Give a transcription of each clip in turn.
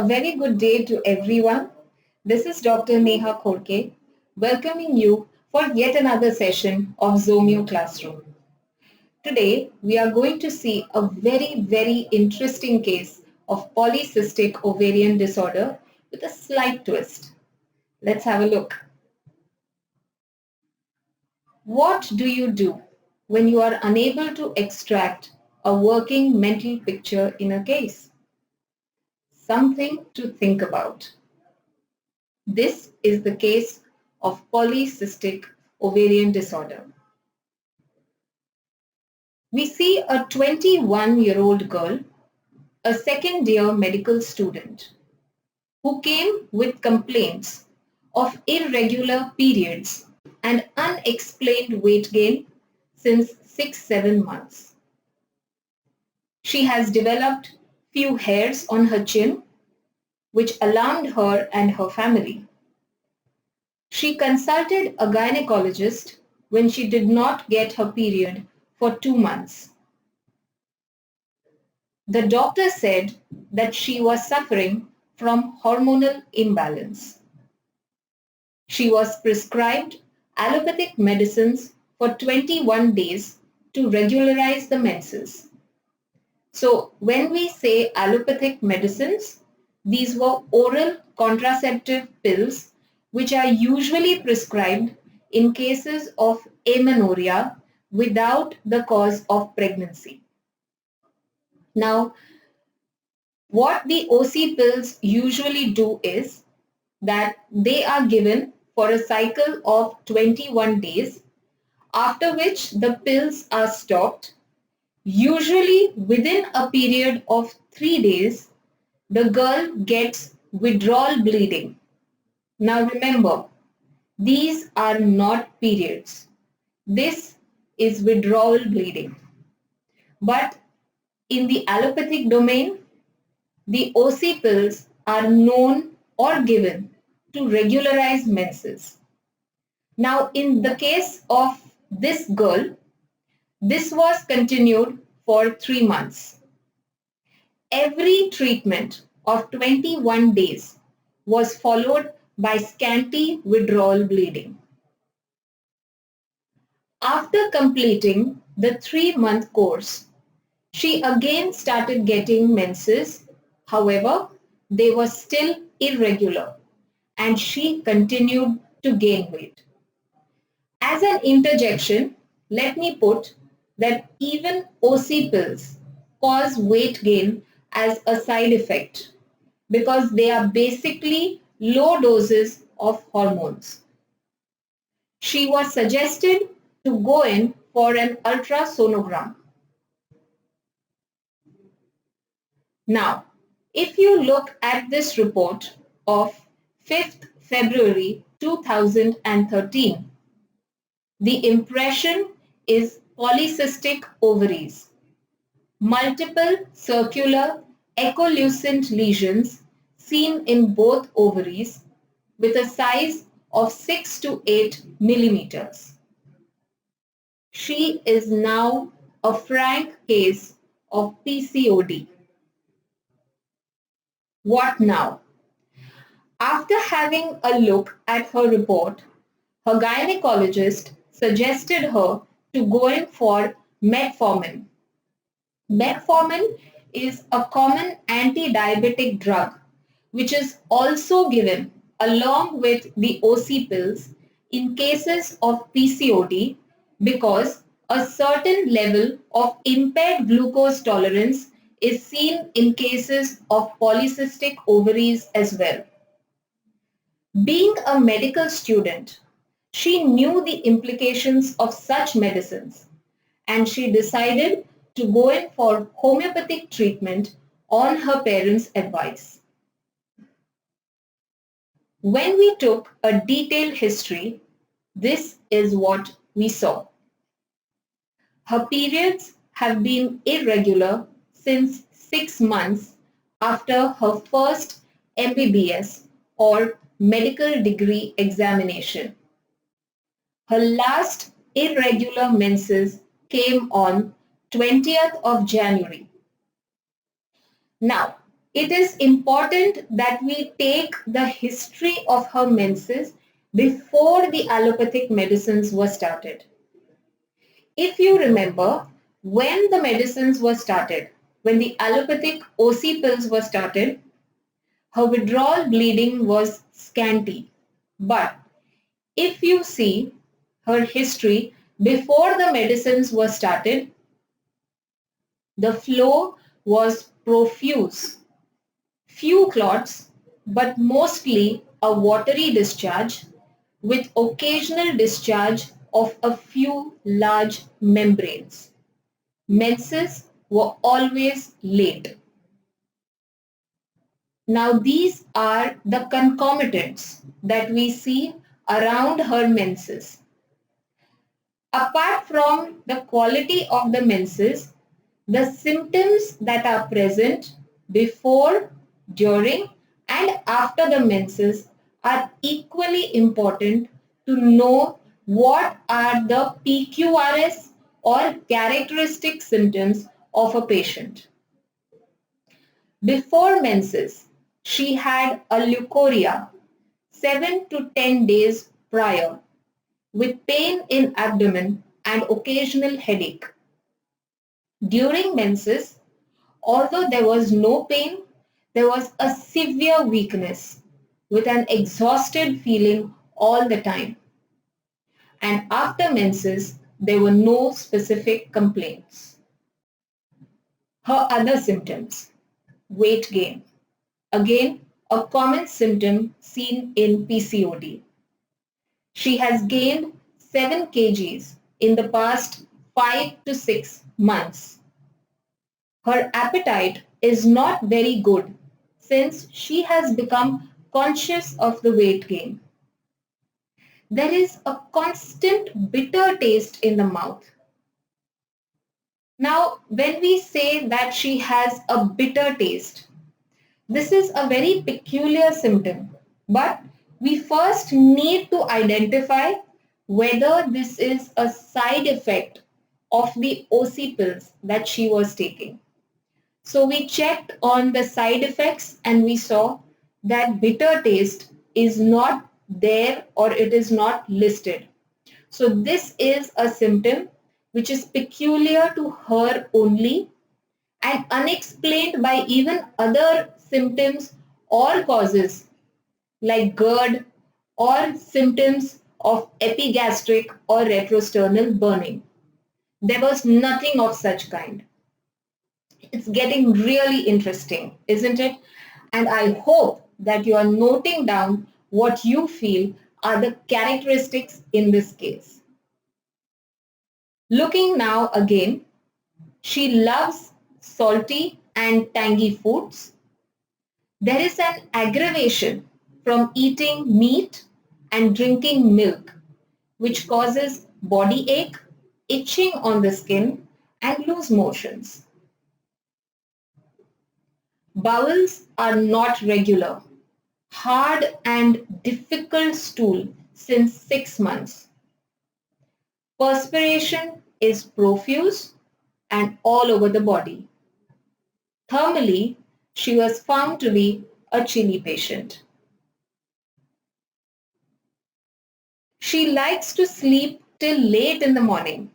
A very good day to everyone. This is Dr. Neha Khodke welcoming you for yet another session of Zomeo Classroom. Today, we are going to see a very interesting case of polycystic ovarian disorder with a slight twist. Let's have a look. What do you do when you are unable to extract a working mental picture in a case? Something to think about. This is the case of polycystic ovarian disorder. We see a 21-year-old girl, a second-year medical student, who came with complaints of irregular periods and unexplained weight gain since 6-7 months. She has developed few hairs on her chin, which alarmed her and her family. She consulted a gynecologist when she did not get her period for 2 months. The doctor said that she was suffering from hormonal imbalance. She was prescribed allopathic medicines for 21 days to regularize the menses. So when we say allopathic medicines, these were oral contraceptive pills which are usually prescribed in cases of amenorrhea without the cause of pregnancy. Now, what the OC pills usually do is that they are given for a cycle of 21 days, after which the pills are stopped. Usually within a period of 3 days, the girl gets withdrawal bleeding. Now remember, these are not periods. This is withdrawal bleeding. But in the allopathic domain, the OC pills are known or given to regularize menses. Now in the case of this girl, this was continued for 3 months. Every treatment of 21 days was followed by scanty withdrawal bleeding. After completing the 3-month course, she again started getting menses. However, they were still irregular and she continued to gain weight. As an interjection, let me put that even OC pills cause weight gain as a side effect because they are basically low doses of hormones. She was suggested to go in for an ultrasonogram. Now, if you look at this report of 5th February 2013, the impression is polycystic ovaries, multiple circular echolucent lesions seen in both ovaries with a size of 6 to 8 millimeters. She is now a frank case of PCOD. What now? After having a look at her report, her gynecologist suggested her to go in for metformin. Metformin is a common anti-diabetic drug which is also given along with the OC pills in cases of PCOD because a certain level of impaired glucose tolerance is seen in cases of polycystic ovaries as well. Being a medical student, she knew the implications of such medicines and she decided to go in for homeopathic treatment on her parents' advice. When we took a detailed history, this is what we saw. Her periods have been irregular since 6 months after her first MBBS or medical degree examination. Her last irregular menses came on 20th of January. Now, It is important that we take the history of her menses before the allopathic medicines were started. If you remember, when the medicines were started, when the allopathic OC pills were started, her withdrawal bleeding was scanty. But if you see her history before the medicines were started, the flow was profuse. Few clots, but mostly a watery discharge with occasional discharge of a few large membranes. Menses were always late. Now these are the concomitants that we see around her menses. Apart from the quality of the menses, the symptoms that are present before, during and after the menses are equally important to know what are the PQRS or characteristic symptoms of a patient. Before menses, she had a leukorrhea 7 to 10 days prior with pain in abdomen and occasional headache. During menses, although there was no pain, there was a severe weakness with an exhausted feeling all the time. And after menses, there were no specific complaints. Her other symptoms: weight gain. Again, a common symptom seen in PCOD. She has gained 7 kgs in the past 5 to 6 months. Her appetite is not very good since she has become conscious of the weight gain. There is a constant bitter taste in the mouth. Now, when we say that she has a bitter taste, this is a very peculiar symptom, but we first need to identify whether this is a side effect of the OC pills that she was taking. So we checked on the side effects and we saw that bitter taste is not there or it is not listed. So this is a symptom which is peculiar to her only and unexplained by even other symptoms or causes like GERD or symptoms of epigastric or retrosternal burning. There was nothing of such kind. It's getting really interesting, isn't it? And I hope that you are noting down what you feel are the characteristics in this case. Looking now again, she loves salty and tangy foods. There is an aggravation from eating meat and drinking milk, which causes body ache, itching on the skin, and loose motions. Bowels are not regular, hard and difficult stool since 6 months. Perspiration is profuse and all over the body. Thermally, she was found to be a chilly patient. She likes to sleep till late in the morning,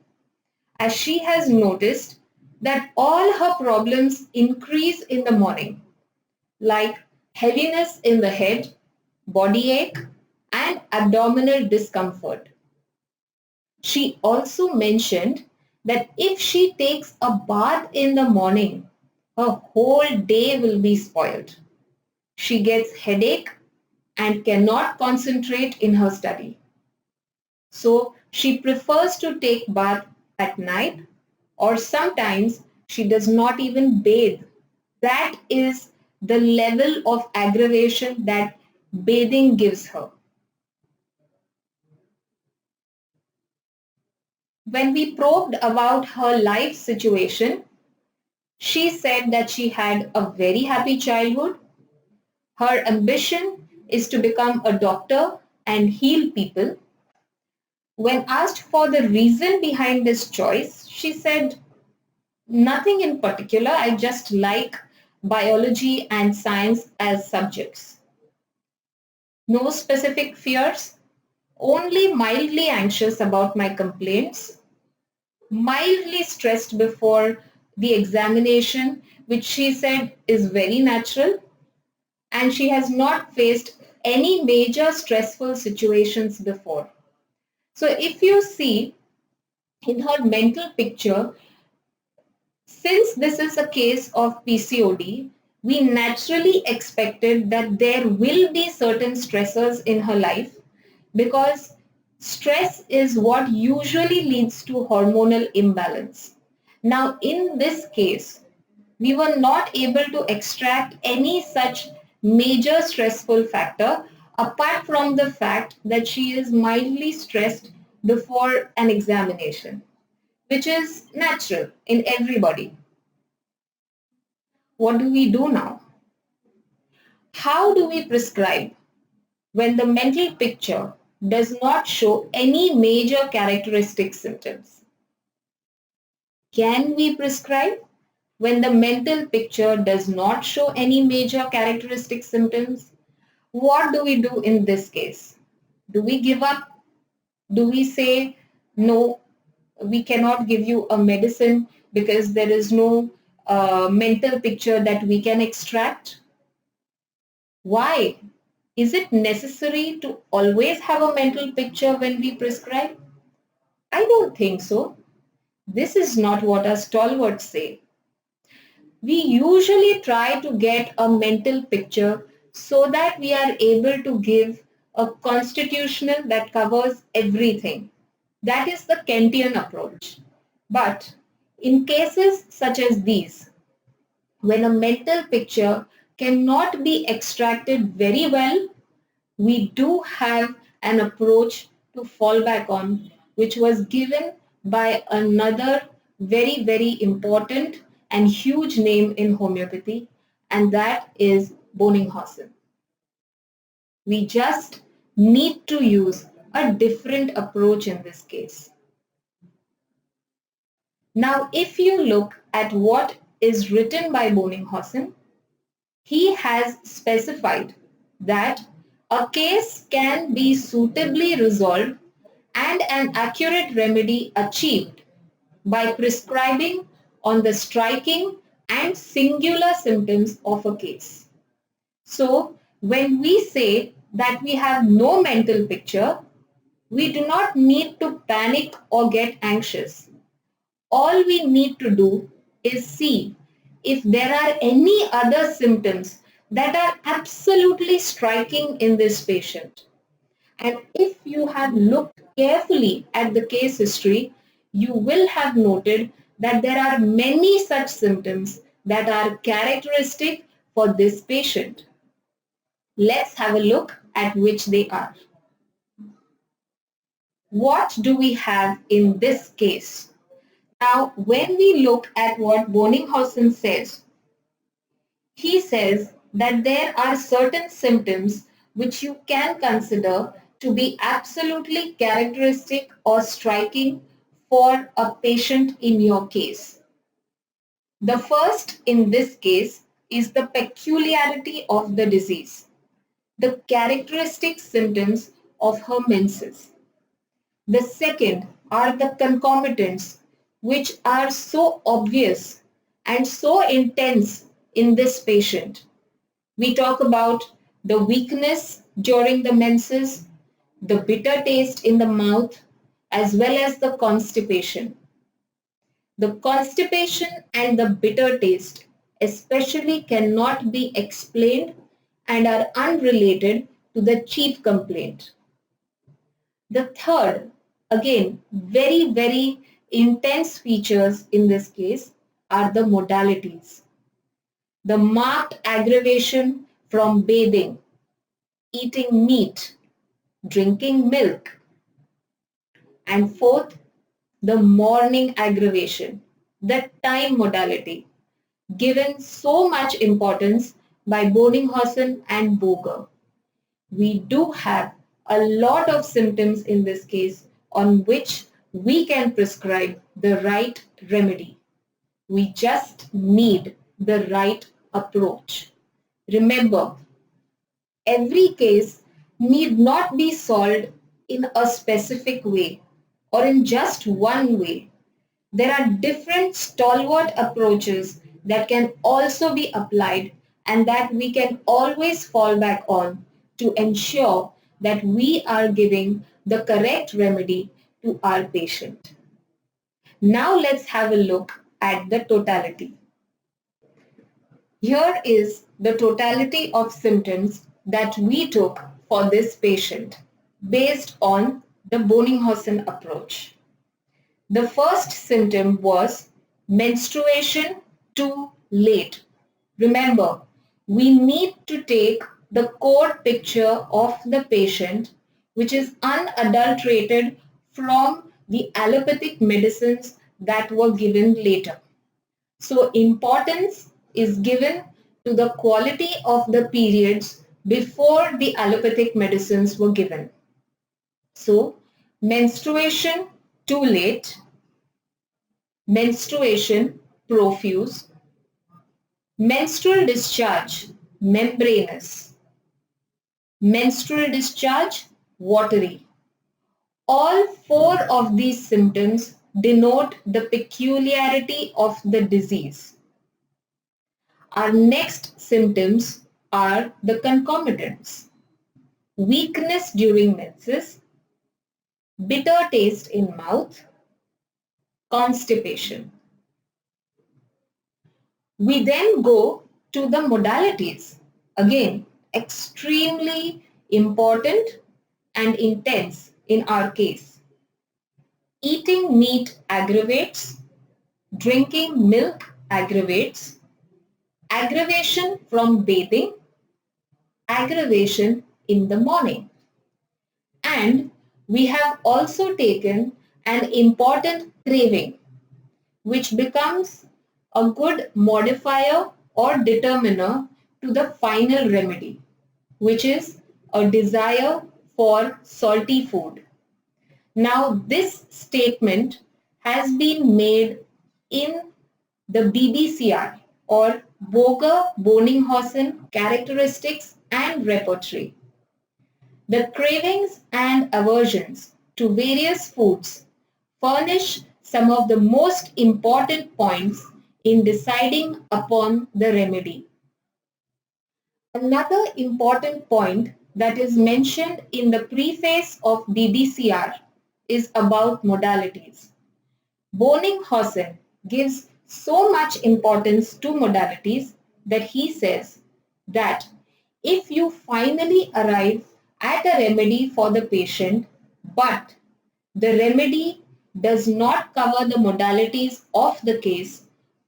as she has noticed that all her problems increase in the morning, like heaviness in the head, body ache, and abdominal discomfort. She also mentioned that if she takes a bath in the morning, her whole day will be spoiled. She gets headache and cannot concentrate in her study. So she prefers to take bath at night, or sometimes she does not even bathe. That is the level of aggravation that bathing gives her. When we probed about her life situation, she said that she had a very happy childhood. Her ambition is to become a doctor and heal people. When asked for the reason behind this choice, she said, "Nothing in particular. I just like biology and science as subjects. No specific fears, only mildly anxious about my complaints, mildly stressed before the examination, which she said is very natural, and she has not faced any major stressful situations before. So if you see in her mental picture, since this is a case of PCOD, we naturally expected that there will be certain stressors in her life because stress is what usually leads to hormonal imbalance. Now, in this case, we were not able to extract any such major stressful factor apart from the fact that she is mildly stressed before an examination, which is natural in everybody. What do we do now? How do we prescribe when the mental picture does not show any major characteristic symptoms? Can we prescribe when the mental picture does not show any major characteristic symptoms? What do we do in this case? Do we give up? Do we say, no, we cannot give you a medicine because there is no mental picture that we can extract? Why? Is it necessary to always have a mental picture when we prescribe? I don't think so. This is not what our stalwarts say. We usually try to get a mental picture so that we are able to give a constitutional that covers everything. That is the Kantian approach. But in cases such as these, when a mental picture cannot be extracted very well, we do have an approach to fall back on, which was given by another very, very important and huge name in homeopathy, and that is Boenninghausen. We just need to use a different approach in this case. Now, if you look at what is written by Boenninghausen, he has specified that a case can be suitably resolved and an accurate remedy achieved by prescribing on the striking and singular symptoms of a case. So, when we say that we have no mental picture, we do not need to panic or get anxious. All we need to do is see if there are any other symptoms that are absolutely striking in this patient. And if you have looked carefully at the case history, you will have noted that there are many such symptoms that are characteristic for this patient. Let's have a look at which they are. What do we have in this case? Now, when we look at what Boenninghausen says, he says that there are certain symptoms which you can consider to be absolutely characteristic or striking for a patient in your case. The first in this case is the peculiarity of the disease, the characteristic symptoms of her menses. The second are the concomitants, which are so obvious and so intense in this patient. We talk about the weakness during the menses, the bitter taste in the mouth, as well as the constipation. The constipation and the bitter taste especially cannot be explained and are unrelated to the chief complaint. The third, again, very, very intense features in this case are the modalities. The marked aggravation from bathing, eating meat, drinking milk. And fourth, the morning aggravation, the time modality, given so much importance by Boenninghausen and Boger. We do have a lot of symptoms in this case on which we can prescribe the right remedy. We just need the right approach. Remember, every case need not be solved in a specific way or in just one way. There are different stalwart approaches that can also be applied and that we can always fall back on to ensure that we are giving the correct remedy to our patient. Now let's have a look at the totality. Here is the totality of symptoms that we took for this patient based on the Boenninghausen approach. The first symptom was menstruation too late. Remember, we need to take the core picture of the patient, which is unadulterated from the allopathic medicines that were given later. So importance is given to the quality of the periods before the allopathic medicines were given. So menstruation too late, menstruation profuse, menstrual discharge membranous, menstrual discharge watery. All four of these symptoms denote the peculiarity of the disease. Our next symptoms are the concomitants: weakness during menses, bitter taste in mouth, constipation. We then go to the modalities. Again, extremely important and intense in our case. Eating meat aggravates, drinking milk aggravates, aggravation from bathing, aggravation in the morning. And we have also taken an important craving, which becomes a good modifier or determiner to the final remedy, which is a desire for salty food. Now, this statement has been made in the BBCR or Boenninghausen characteristics and repertory. The cravings and aversions to various foods furnish some of the most important points in deciding upon the remedy. Another important point that is mentioned in the preface of BBCR is about modalities. Boenninghausen gives so much importance to modalities that he says that if you finally arrive at a remedy for the patient, but the remedy does not cover the modalities of the case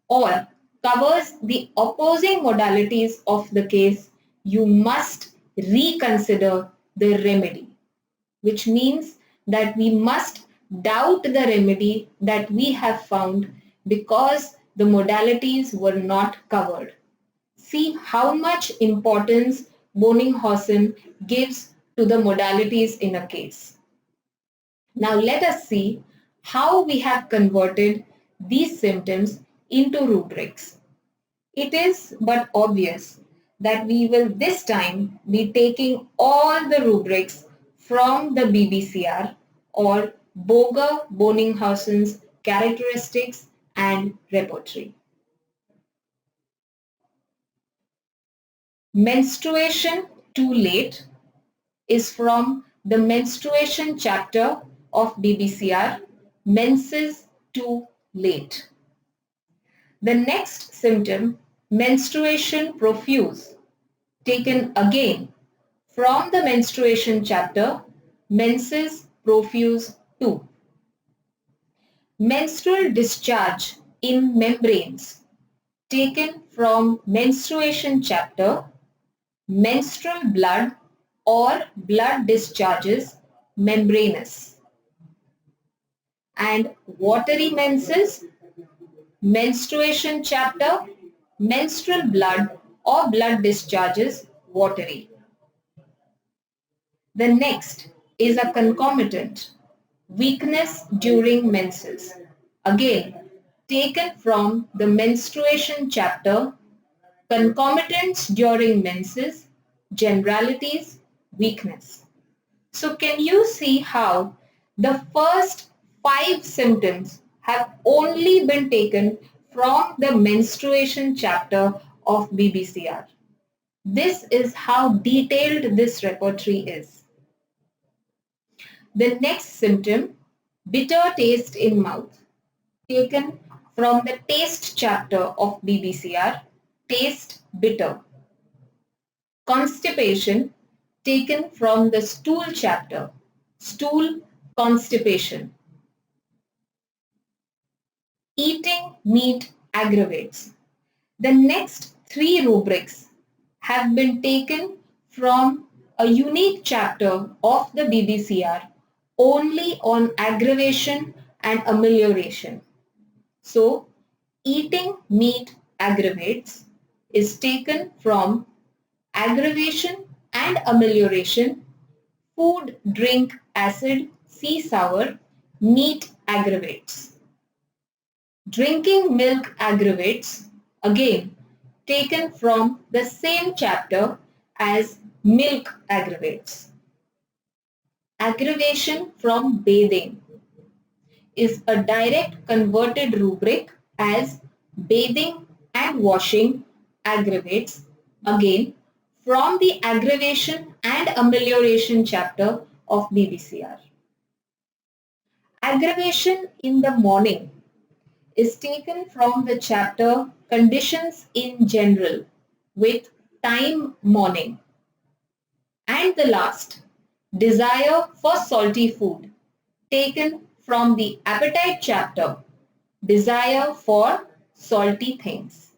or covers the opposing modalities of the case, you must reconsider the remedy, which means that we must doubt the remedy that we have found because the modalities were not covered. See how much importance Boenninghausen gives to the modalities in a case. Now let us see how we have converted these symptoms into rubrics. It is but obvious that we will this time be taking all the rubrics from the BBCR or Boenninghausen's characteristics and repertory. Menstruation too late is from the menstruation chapter of BBCR, Menses too late. The next symptom, menstruation profuse, taken again from the menstruation chapter, Menses profuse 2. Menstrual discharge in membranes, taken from menstruation chapter, menstrual blood or blood discharges membranous. And watery menses, menstruation chapter, menstrual blood or blood discharges watery. The next is a concomitant, weakness during menses. Again, taken from the menstruation chapter, concomitants during menses, generalities, weakness. So can you see how the first 5 symptoms have only been taken from the menstruation chapter of BBCR? This is how detailed this repertory is. The next symptom, bitter taste in mouth, taken from the taste chapter of BBCR, taste bitter. Constipation, taken from the stool chapter, stool constipation. Eating meat aggravates. The next 3 rubrics have been taken from a unique chapter of the BBCR only on aggravation and amelioration. So, eating meat aggravates is taken from aggravation and amelioration, food, drink, acid, sea sour, meat aggravates. Drinking milk aggravates, again taken from the same chapter as milk aggravates. Aggravation from bathing is a direct converted rubric as bathing and washing aggravates, again from the aggravation and amelioration chapter of BBCR. Aggravation in the morning is taken from the chapter Conditions in General with time morning. And the last, Desire for salty food, taken from the Appetite chapter, Desire for salty things.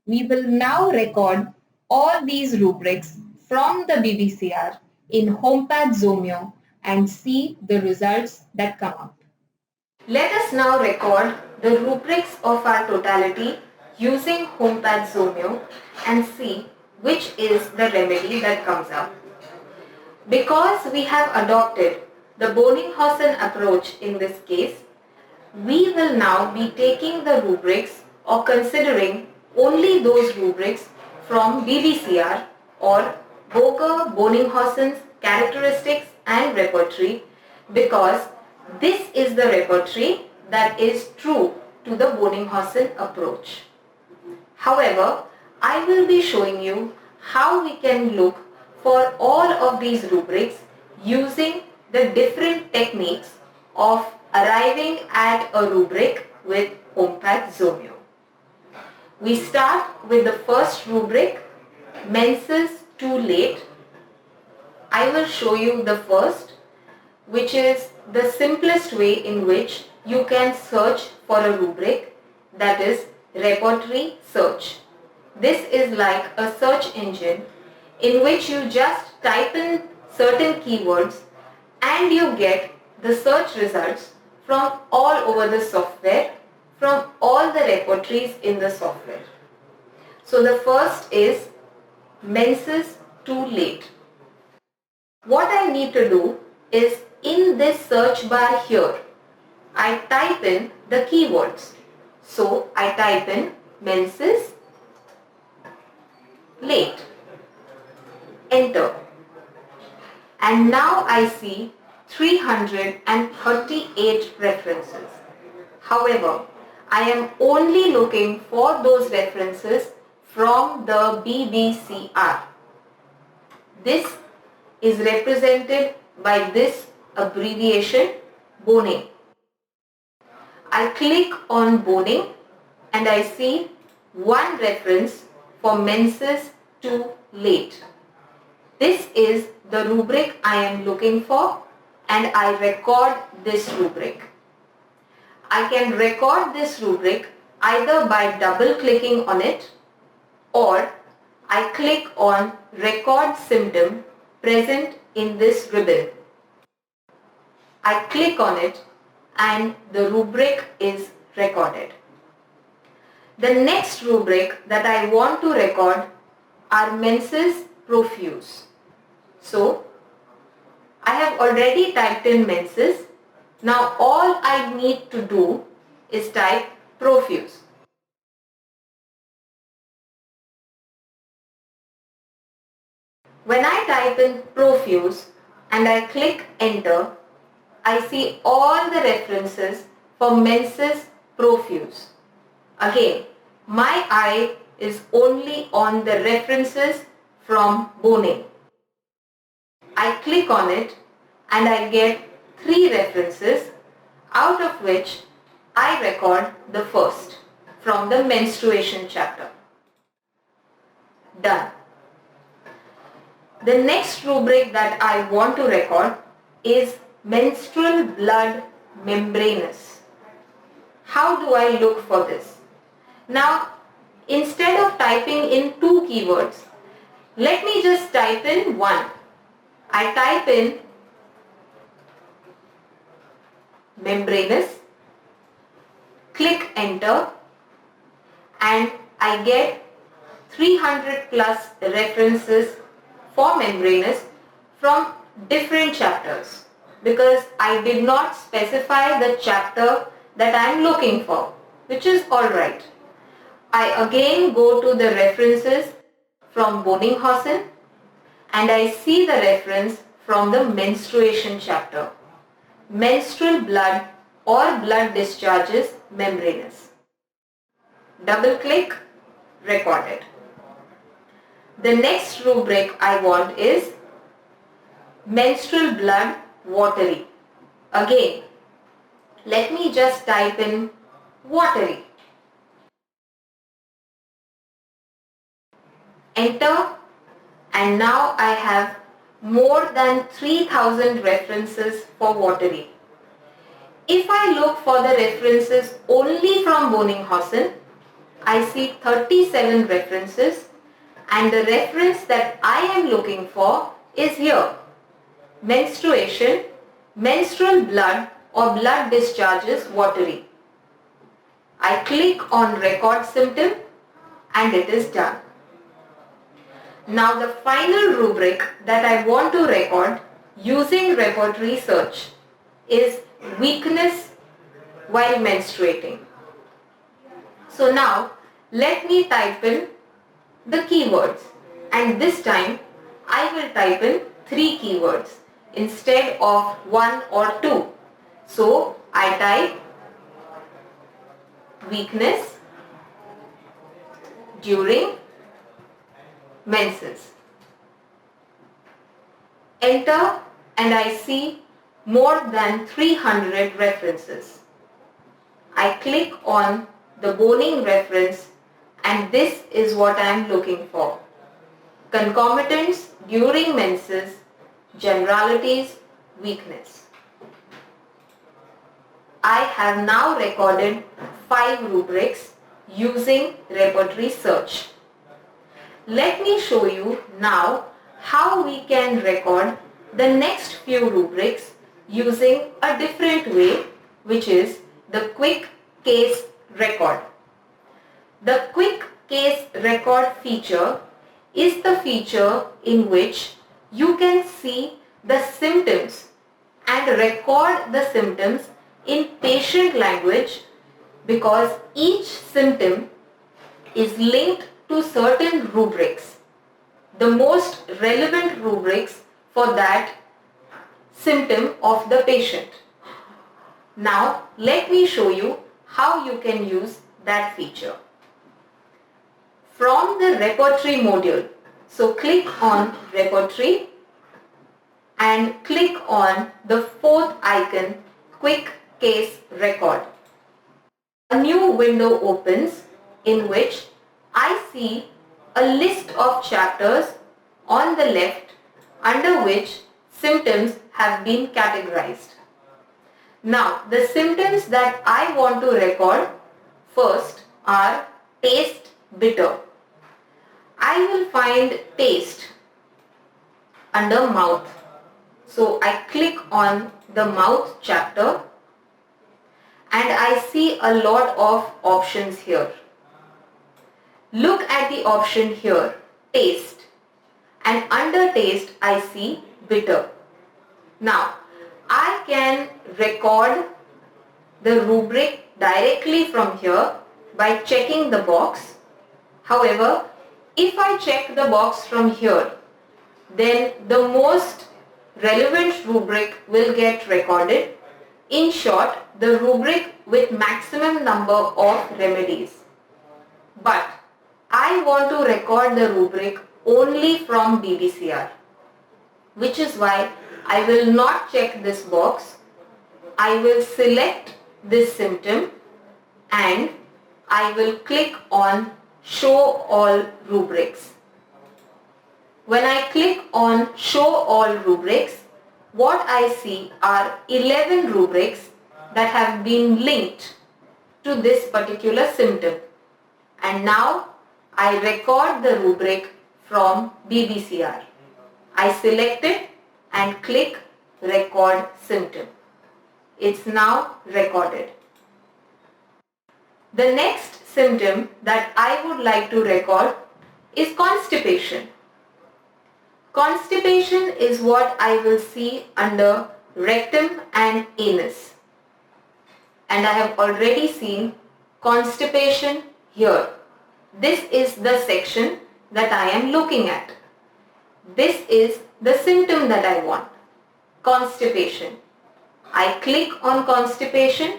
We will now record all these rubrics from the BBCR in HomePad Zomeo and see the results that come up. Let us now record the rubrics of our totality using HomePad Zomeo and see which is the remedy that comes up. Because we have adopted the Boenninghausen approach in this case, we will now be taking the rubrics or considering only those rubrics from BBCR or Boenninghausen's characteristics and repertory, because this is the repertory that is true to the Boenninghausen approach. However, I will be showing you how we can look for all of these rubrics using the different techniques of arriving at a rubric with HomePad Zomeo. We start with the first rubric, Menses too late. I will show you the first, which is the simplest way in which you can search for a rubric, that is repertory search. This is like a search engine in which you just type in certain keywords and you get the search results from all over the software, from all the repertories in the software. So the first is Menses too late. What I need to do is, in this search bar here, I type in the keywords. So I type in Menses late. Enter. And now I see 338 references. However, I am only looking for those references from the BBCR. This is represented by this abbreviation, Boenning. I click on Boenning and I see one reference for Menses too late. This is the rubric I am looking for and I record this rubric. I can record this rubric either by double clicking on it, or I click on Record Symptom present in this ribbon. I click on it and the rubric is recorded. The next rubric that I want to record are Menses profuse. So I have already typed in Menses. Now all I need to do is type profuse. When I type in profuse and I click enter, I see all the references for Menses profuse. Again, my eye is only on the references from Boenning. I click on it and I get 3 references, out of which I record the first from the menstruation chapter. Done. The next rubric that I want to record is menstrual blood membranous. How do I look for this? Now, instead of typing in 2 keywords, let me just type in 1. I type in membranous, click enter, and I get 300 plus references for membranous from different chapters, because I did not specify the chapter that I am looking for, which is alright. I again go to the references from Boenninghausen and I see the reference from the menstruation chapter. Menstrual blood or blood discharges membranous. Double click, record it. The next rubric I want is menstrual blood watery. Again, let me just type in watery. Enter, and now I have more than 3000 references for watery. If I look for the references only from Boenninghausen, I see 37 references, and the reference that I am looking for is here. Menstruation, menstrual blood or blood discharges watery. I click on record symptom and it is done. Now the final rubric that I want to record using repertory search is weakness while menstruating. So now let me type in the keywords, and this time I will type in 3 keywords instead of 1 or 2. So I type weakness during menses. Enter, and I see more than 300 references. I click on the Boenning reference, and this is what I am looking for. Concomitants during menses, generalities, weakness. I have now recorded 5 rubrics using repertory search. Let me show you now how we can record the next few rubrics using a different way, which is the quick case record. The quick case record feature is the feature in which you can see the symptoms and record the symptoms in patient language, because each symptom is linked to certain rubrics, the most relevant rubrics for that symptom of the patient. Now let me show you how you can use that feature. From the repertory module, so click on repertory and click on the 4th icon, quick case record. A new window opens in which I see a list of chapters on the left under which symptoms have been categorized. Now the symptoms that I want to record first are taste bitter. I will find taste under mouth. So I click on the mouth chapter and I see a lot of options here. Look at the option here, taste, and under taste I see bitter. Now I can record the rubric directly from here by checking the box. However, if I check the box from here, then the most relevant rubric will get recorded. In short, the rubric with maximum number of remedies. But I want to record the rubric only from BBCR, which is why I will not check this box. I will select this symptom and I will click on Show All Rubrics. When I click on Show All Rubrics, what I see are 11 rubrics that have been linked to this particular symptom. And now I record the rubric from BBCR. I select it and click Record Symptom. It's now recorded. The next symptom that I would like to record is constipation. Constipation is what I will see under rectum and anus. And I have already seen constipation here. This is the section that I am looking at. This is the symptom that I want, constipation. I click on constipation,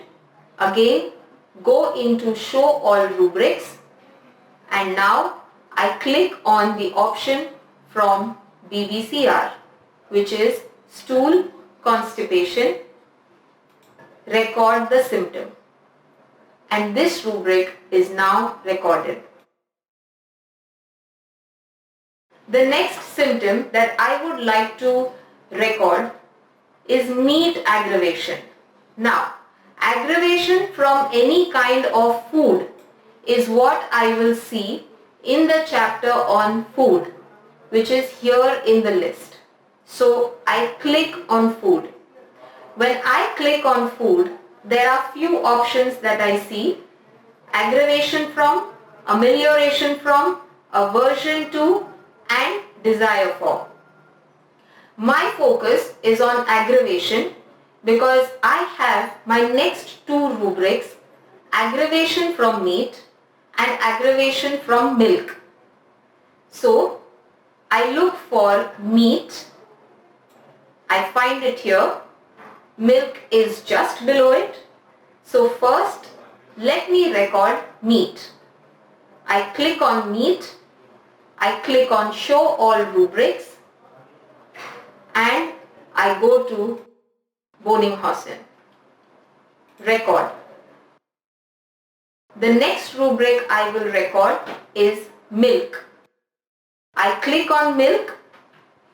again go into Show All Rubrics, and now I click on the option from BBCR, which is Stool Constipation, record the symptom. And this rubric is now recorded. The next symptom that I would like to record is meat aggravation. Now, aggravation from any kind of food is what I will see in the chapter on food, which is here in the list. So I click on food. When I click on food, there are few options that I see: aggravation from, amelioration from, aversion to, and desire for. My focus is on aggravation because I have my next two rubrics, aggravation from meat and aggravation from milk. So I look for meat, I find it here, milk is just below it. So first let me record meat. I click on meat, I click on Show All Rubrics, and I go to Boenninghausen. Record. The next rubric I will record is milk. I click on milk,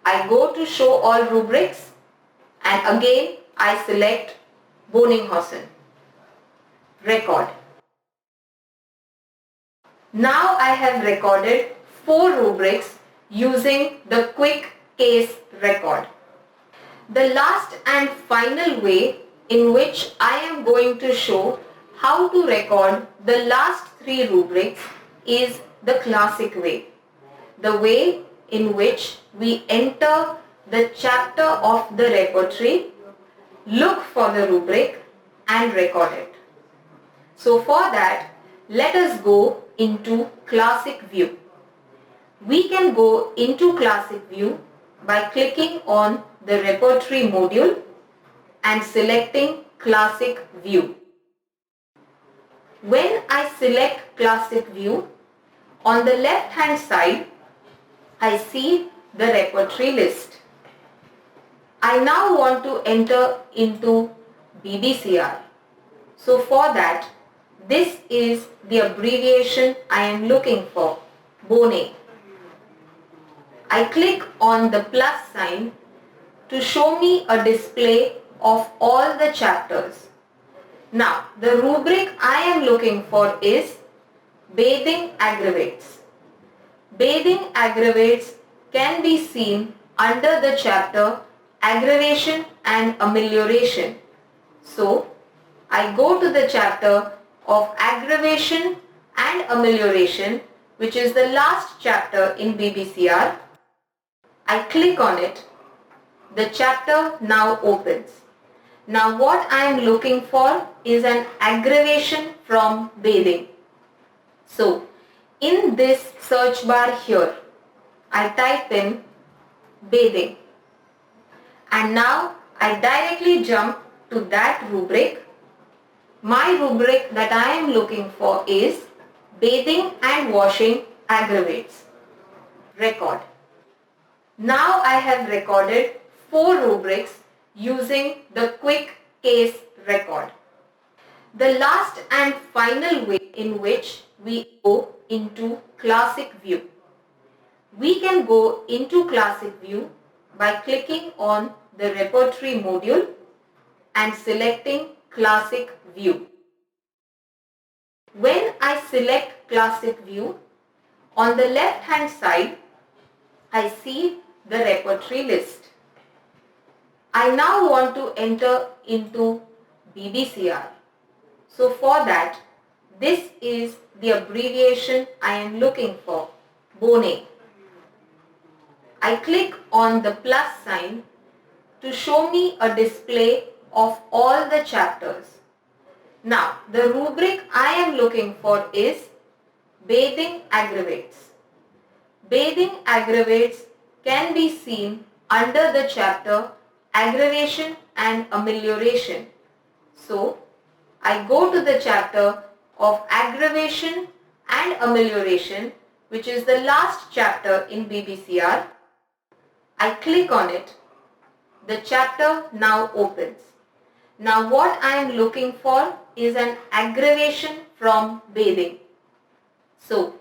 I go to Show All Rubrics, and again I select Boenninghausen. Record. Now I have recorded 4 rubrics using the quick case record. The last and final way in which I am going to show how to record the last 3 rubrics is the classic way. The way in which we enter the chapter of the repertory, look for the rubric and record it. So for that, let us go into classic view. We can go into classic view by clicking on the repertory module and selecting classic view. When I select classic view, on the left hand side I see the repertory list. I now want to enter into BBCR. So for that, this is the abbreviation I am looking for, Bonnet. I click on the plus sign to show me a display of all the chapters. Now, the rubric I am looking for is Bathing Aggravates. Bathing Aggravates can be seen under the chapter Aggravation and Amelioration. So, I go to the chapter of Aggravation and Amelioration, which is the last chapter in BBCR. I click on it. The chapter now opens. Now what I am looking for is an aggravation from bathing. So in this search bar here, I type in bathing. And now I directly jump to that rubric. My rubric that I am looking for is bathing and washing aggravates. Record. Now I have recorded 4 rubrics using the quick case record. The last and final way in which we go into classic view. We can go into classic view by clicking on the repertory module and selecting classic view. When I select classic view, on the left hand side, I see the repertory list. I now want to enter into BBCR. So for that, this is the abbreviation I am looking for, Boenninghausen. I click on the plus sign to show me a display of all the chapters. Now, the rubric I am looking for is bathing aggravates. Bathing aggravates can be seen under the chapter aggravation and amelioration. So, I go to the chapter of aggravation and amelioration, which is the last chapter in BBCR. I click on it. The chapter now opens. Now what I am looking for is an aggravation from bathing. So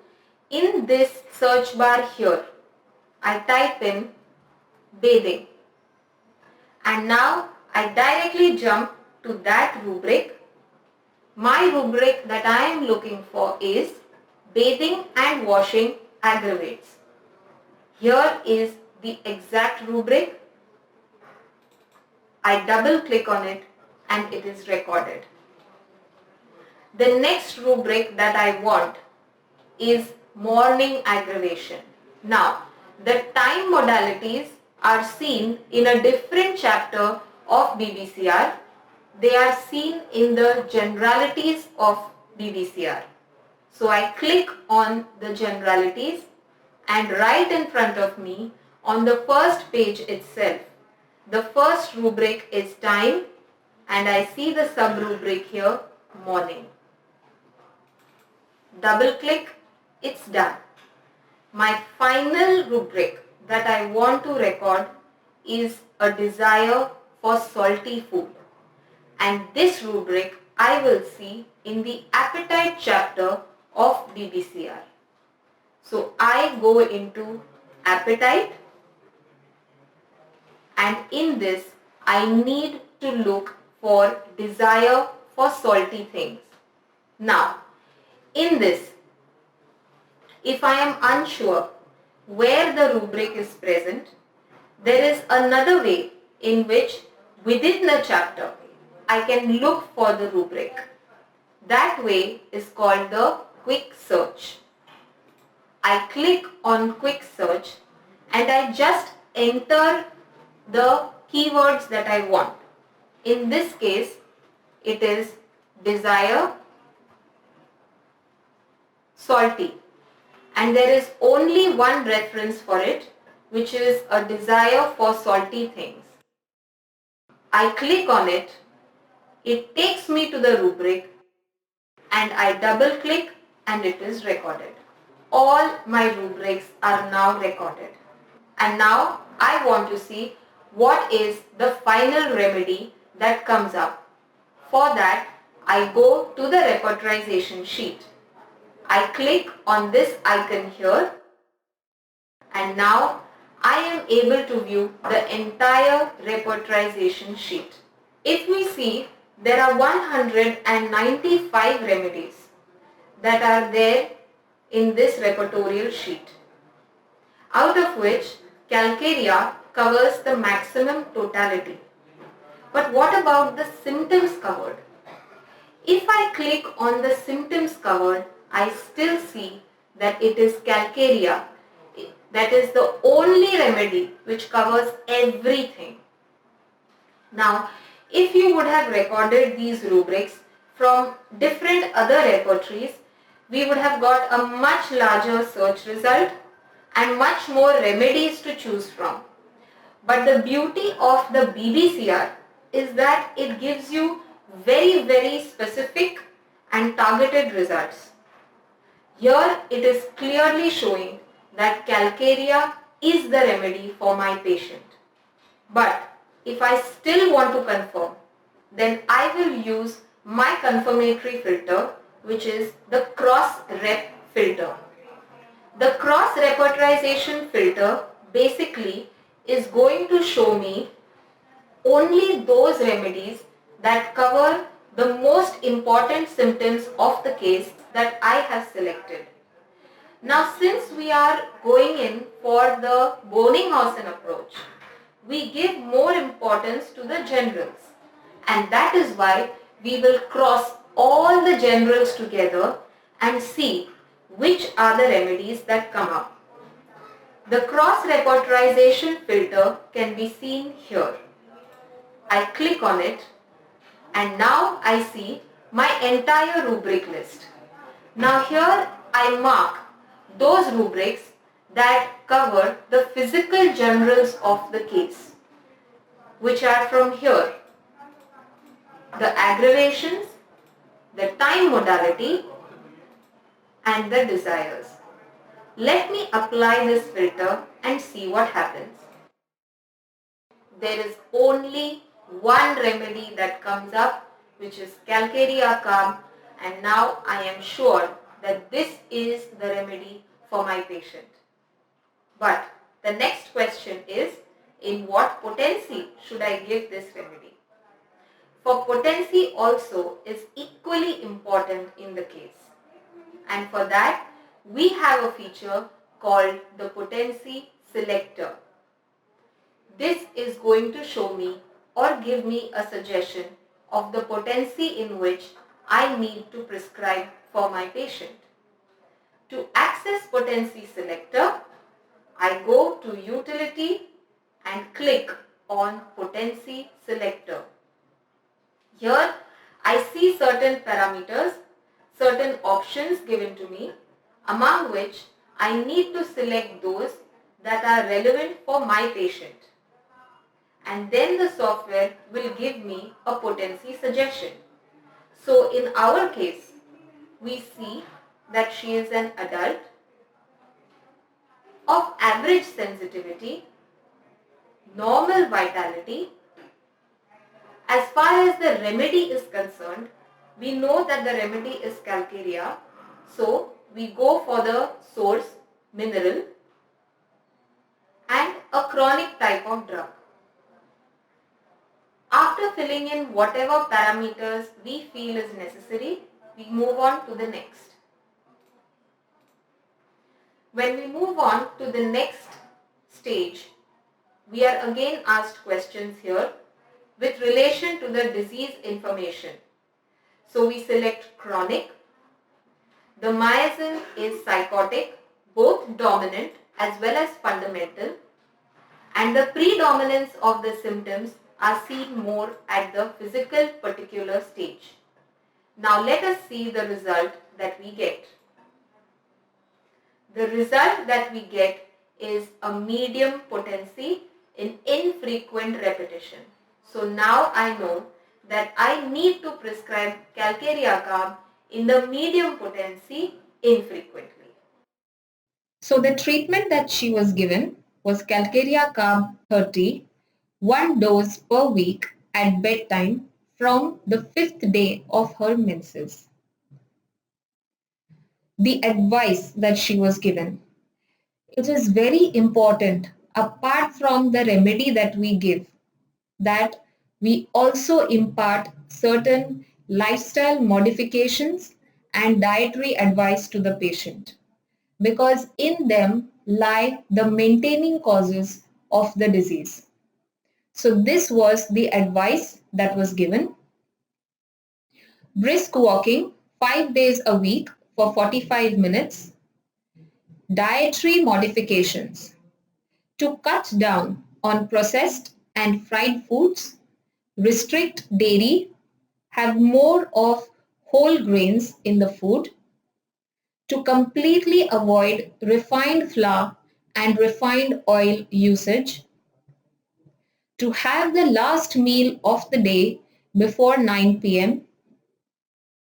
in this search bar here, I type in bathing. And now I directly jump to that rubric. My rubric that I am looking for is bathing and washing aggravates. Here is the exact rubric. I double click on it and it is recorded. The next rubric that I want is morning aggravation. Now, the time modalities are seen in a different chapter of BBCR. They are seen in the generalities of BBCR. So I click on the generalities and right in front of me on the first page itself, the first rubric is time and I see the sub-rubric here, morning. Double click, it's done. My final rubric that I want to record is a desire for salty food. And this rubric I will see in the appetite chapter of BBCR. So I go into appetite and in this I need to look for desire for salty things. Now in this, if I am unsure where the rubric is present, there is another way in which within the chapter I can look for the rubric. That way is called the quick search. I click on quick search and I just enter the keywords that I want. In this case, it is desire salty. And there is only one reference for it, which is a desire for salty things. I click on it, it takes me to the rubric and I double click and it is recorded. All my rubrics are now recorded. And now I want to see what is the final remedy that comes up. For that, I go to the repertorization sheet. I click on this icon here and now I am able to view the entire repertorization sheet. If we see, there are 195 remedies that are there in this repertorial sheet, out of which calcarea covers the maximum totality. But what about the symptoms covered? If I click on the symptoms covered, I still see that it is calcarea. That is the only remedy which covers everything. Now, if you would have recorded these rubrics from different other repertories, we would have got a much larger search result and much more remedies to choose from. But the beauty of the BBCR is that it gives you very, very specific and targeted results. Here it is clearly showing that calcarea is the remedy for my patient. But if I still want to confirm, then I will use my confirmatory filter, which is the cross-rep filter. The cross-repertorization filter basically is going to show me only those remedies that cover the most important symptoms of the case that I have selected. Now, since we are going in for the Boenninghausen approach, we give more importance to the generals, and that is why we will cross all the generals together and see which are the remedies that come up. The cross-repertorization filter can be seen here. I click on it and now I see my entire rubric list. Now here I mark those rubrics that cover the physical generals of the case, which are from here: the aggravations, the time modality, and the desires. Let me apply this filter and see what happens. There is only one remedy that comes up, which is calcarea calm, and now I am sure that this is the remedy for my patient. But the next question is, in what potency should I give this remedy? For potency also is equally important in the case. And for that, we have a feature called the potency selector. This is going to show me or give me a suggestion of the potency in which I need to prescribe for my patient. To access potency selector, I go to utility and click on potency selector. Here I see certain parameters, certain options given to me, among which I need to select those that are relevant for my patient. And then the software will give me a potency suggestion. So in our case, we see that she is an adult of average sensitivity, normal vitality. As far as the remedy is concerned, we know that the remedy is calcarea, so we go for the source mineral and a chronic type of drug. After filling in whatever parameters we feel is necessary, we move on to the next. When we move on to the next stage, we are again asked questions here with relation to the disease information. So we select chronic. The miasm is psychotic, both dominant as well as fundamental, and the predominance of the symptoms are seen more at the physical particular stage. Now let us see the result that we get. The result that we get is a medium potency in infrequent repetition. So now I know that I need to prescribe calcarea calm in the medium potency infrequently. So the treatment that she was given was calcarea carb 30, one dose per week at bedtime from the 5th day of her menses. The advice that she was given. It is very important, apart from the remedy that we give, that we also impart certain lifestyle modifications and dietary advice to the patient, because in them lie the maintaining causes of the disease. So this was the advice that was given. Brisk walking 5 days a week for 45 minutes. Dietary modifications to cut down on processed and fried foods, restrict dairy, have more of whole grains in the food, to completely avoid refined flour and refined oil usage, to have the last meal of the day before 9 p.m.,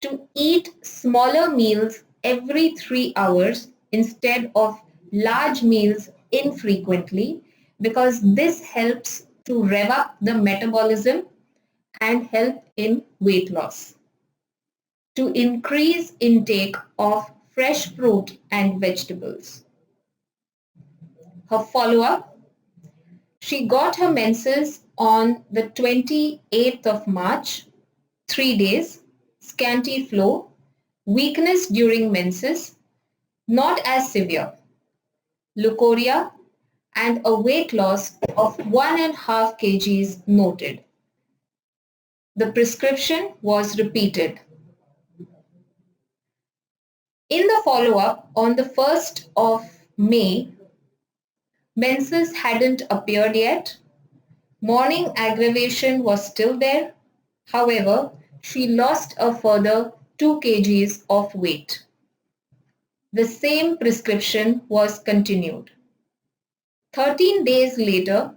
to eat smaller meals every 3 hours instead of large meals infrequently, because this helps to rev up the metabolism and help in weight loss. To increase intake of fresh fruit and vegetables. Her follow-up: she got her menses on the 28th of March, 3 days, scanty flow, weakness during menses, not as severe, leukorrhea, and a weight loss of 1.5 kgs noted. The prescription was repeated. In the follow-up on the 1st of May, menses hadn't appeared yet. Morning aggravation was still there. However, she lost a further 2 kgs of weight. The same prescription was continued. 13 days later,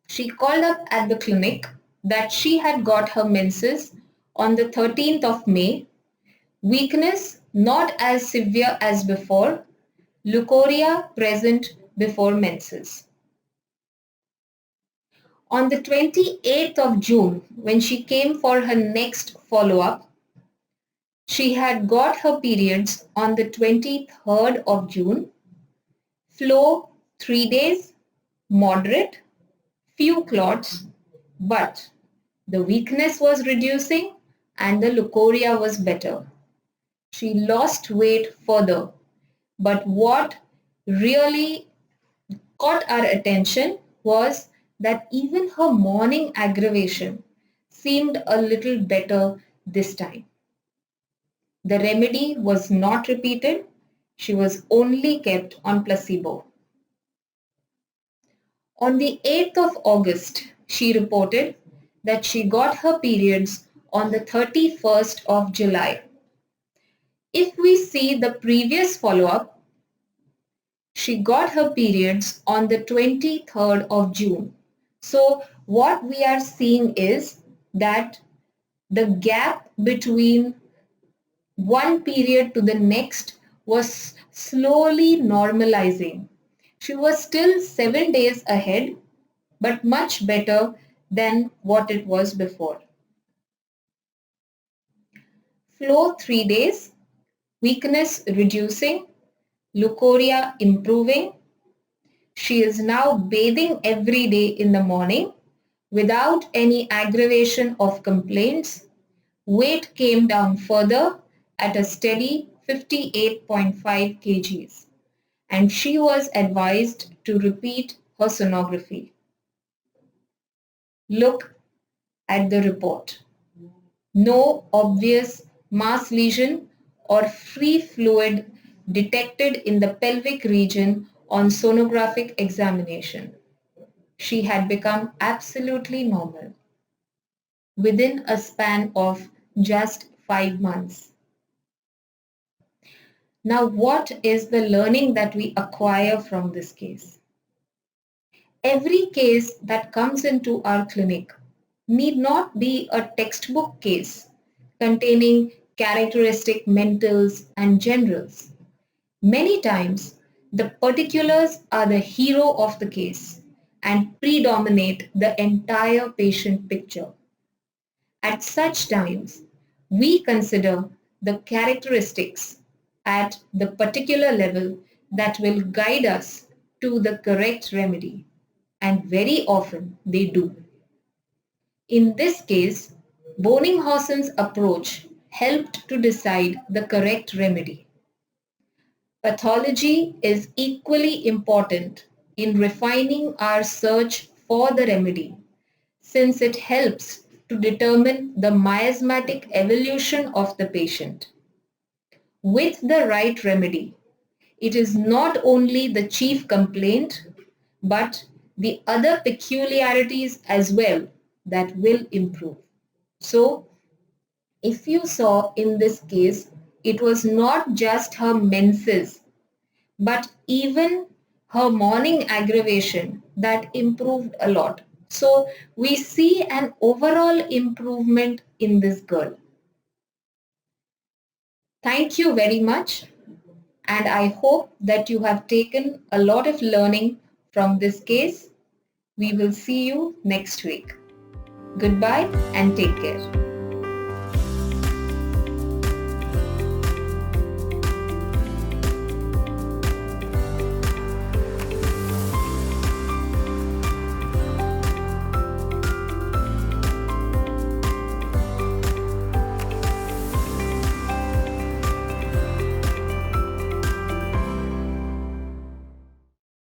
she called up at the clinic that she had got her menses on the 13th of May, weakness not as severe as before, leukorrhea present before menses. On the 28th of June, when she came for her next follow-up, she had got her periods on the 23rd of June, flow 3 days, moderate, few clots, but the weakness was reducing and the leukorrhea was better. She lost weight further, but what really caught our attention was that even her morning aggravation seemed a little better this time. The remedy was not repeated. She was only kept on placebo. On the 8th of August, she reported that she got her periods on the 31st of July. If we see the previous follow-up, she got her periods on the 23rd of June. So what we are seeing is that the gap between one period to the next was slowly normalizing. She was still 7 days ahead, but much better than what it was before. Flow 3 days, weakness reducing, leukorrhea improving. She is now bathing every day in the morning without any aggravation of complaints. Weight came down further at a steady 58.5 kgs, and she was advised to repeat her sonography. Look at the report. No obvious mass lesion or free fluid detected in the pelvic region on sonographic examination. She had become absolutely normal within a span of just 5 months. Now, what is the learning that we acquire from this case? Every case that comes into our clinic need not be a textbook case containing characteristic mentals and generals. Many times, the particulars are the hero of the case and predominate the entire patient picture. At such times, we consider the characteristics at the particular level that will guide us to the correct remedy, and very often they do. In this case, Boenninghausen's approach helped to decide the correct remedy. Pathology is equally important in refining our search for the remedy, since it helps to determine the miasmatic evolution of the patient. With the right remedy, it is not only the chief complaint, but the other peculiarities as well that will improve. So, if you saw in this case, it was not just her menses, but even her morning aggravation that improved a lot. So we see an overall improvement in this girl. Thank you very much, and I hope that you have taken a lot of learning from this case. We will see you next week. Goodbye and take care.